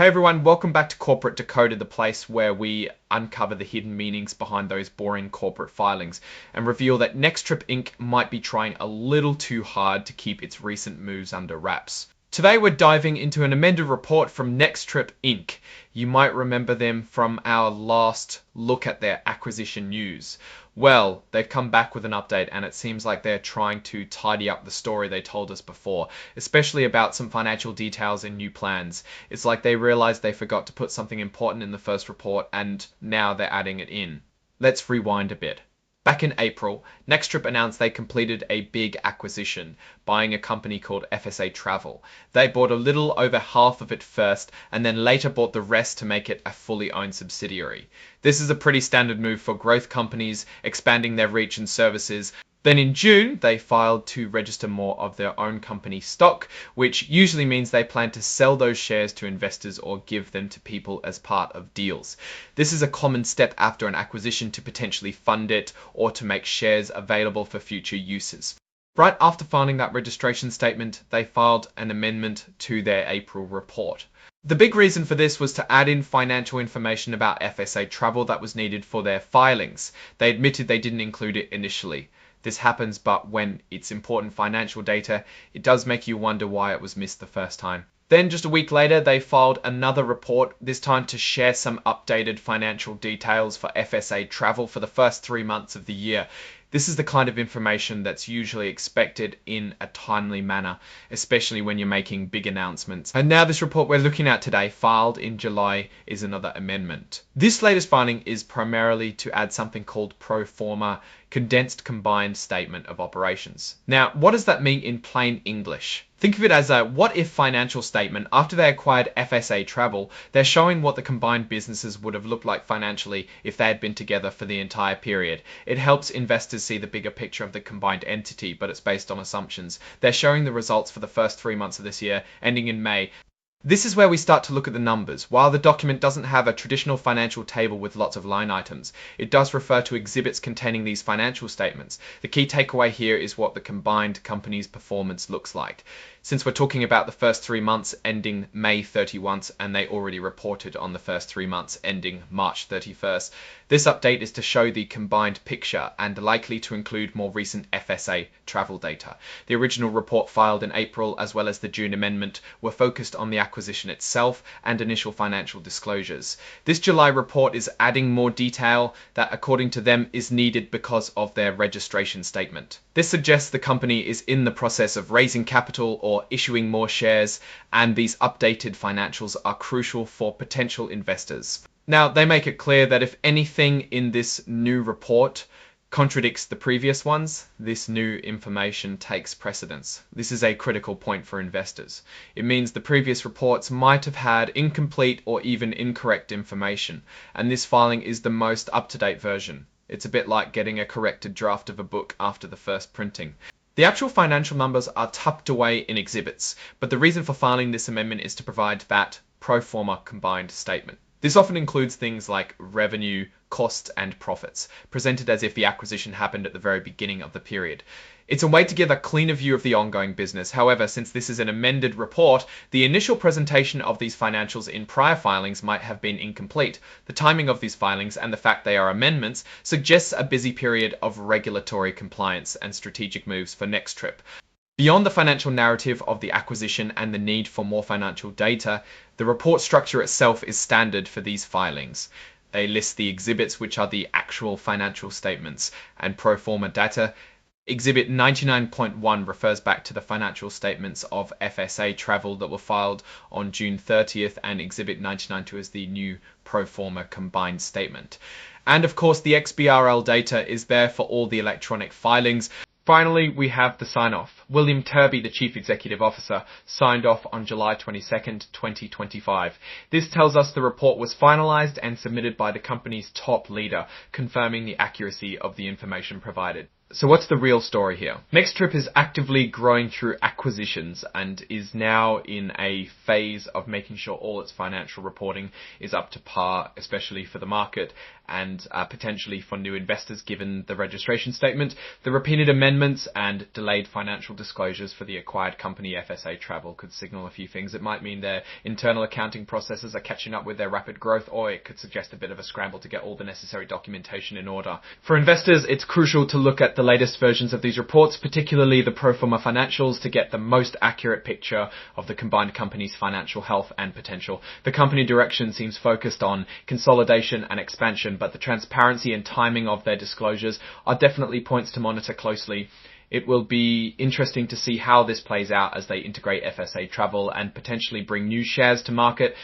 Hey everyone, welcome back to Corporate Decoded, the place where we uncover the hidden meanings behind those boring corporate filings and reveal that NextTrip Inc. might be trying a little too hard to keep its recent moves under wraps. Today we're diving into an amended report from NextTrip Inc. You might remember them from our last look at their acquisition news. Well, they've come back with an update and it seems like they're trying to tidy up the story they told us before, especially about some financial details and new plans. It's like they realized they forgot to put something important in the first report and now they're adding it in. Let's rewind a bit. Back in April, NextTrip announced they completed a big acquisition, buying a company called FSA Travel. They bought a little over half of it first, and then later bought the rest to make it a fully owned subsidiary. This is a pretty standard move for growth companies, expanding their reach and services. Then in June, they filed to register more of their own company stock, which usually means they plan to sell those shares to investors or give them to people as part of deals. This is a common step after an acquisition to potentially fund it or to make shares available for future uses. Right after filing that registration statement, they filed an amendment to their April report. The big reason for this was to add in financial information about FSA Travel that was needed for their filings. They admitted they didn't include it initially. This happens, but when it's important financial data, it does make you wonder why it was missed the first time. Then just a week later, they filed another report, this time to share some updated financial details for FSA Travel for the first 3 months of the year. This is the kind of information that's usually expected in a timely manner, especially when you're making big announcements. And now this report we're looking at today, filed in July, is another amendment. This latest filing is primarily to add something called pro forma, condensed combined statement of operations. Now, what does that mean in plain English? Think of it as a what-if financial statement. After they acquired FSA Travel, they're showing what the combined businesses would have looked like financially if they had been together for the entire period. It helps investors see the bigger picture of the combined entity, but it's based on assumptions. They're showing the results for the first 3 months of this year, ending in May. This is where we start to look at the numbers. While the document doesn't have a traditional financial table with lots of line items, it does refer to exhibits containing these financial statements. The key takeaway here is what the combined company's performance looks like. Since we're talking about the first 3 months ending May 31 and they already reported on the first 3 months ending March 31st, this update is to show the combined picture and likely to include more recent FSA travel data. The original report filed in April as well as the June amendment were focused on the acquisition itself and initial financial disclosures. This July report is adding more detail that, according to them, is needed because of their registration statement. This suggests the company is in the process of raising capital or issuing more shares, and these updated financials are crucial for potential investors. Now, they make it clear that if anything in this new report contradicts the previous ones, this new information takes precedence. This is a critical point for investors. It means the previous reports might have had incomplete or even incorrect information, and this filing is the most up-to-date version. It's a bit like getting a corrected draft of a book after the first printing. The actual financial numbers are tucked away in exhibits, but the reason for filing this amendment is to provide that pro forma combined statement. This often includes things like revenue, costs, and profits, presented as if the acquisition happened at the very beginning of the period. It's a way to give a cleaner view of the ongoing business. However, since this is an amended report, the initial presentation of these financials in prior filings might have been incomplete. The timing of these filings and the fact they are amendments suggests a busy period of regulatory compliance and strategic moves for NextTrip. Beyond the financial narrative of the acquisition and the need for more financial data, the report structure itself is standard for these filings. They list the exhibits, which are the actual financial statements and pro forma data. Exhibit 99.1 refers back to the financial statements of FSA Travel that were filed on June 30th, and Exhibit 99.2 is the new pro forma combined statement. And of course, the XBRL data is there for all the electronic filings. Finally, we have the sign-off. William Turby, the Chief Executive Officer, signed off on July 22nd, 2025. This tells us the report was finalized and submitted by the company's top leader, confirming the accuracy of the information provided. So what's the real story here? NextTrip is actively growing through acquisitions and is now in a phase of making sure all its financial reporting is up to par, especially for the market, and potentially for new investors given the registration statement, the repeated amendments and delayed financial disclosures for the acquired company FSA Travel could signal a few things. It might mean their internal accounting processes are catching up with their rapid growth, or it could suggest a bit of a scramble to get all the necessary documentation in order. For investors, it's crucial to look at the latest versions of these reports, particularly the pro forma financials, to get the most accurate picture of the combined company's financial health and potential. The company direction seems focused on consolidation and expansion, but the transparency and timing of their disclosures are definitely points to monitor closely. It will be interesting to see how this plays out as they integrate FSA Travel and potentially bring new shares to market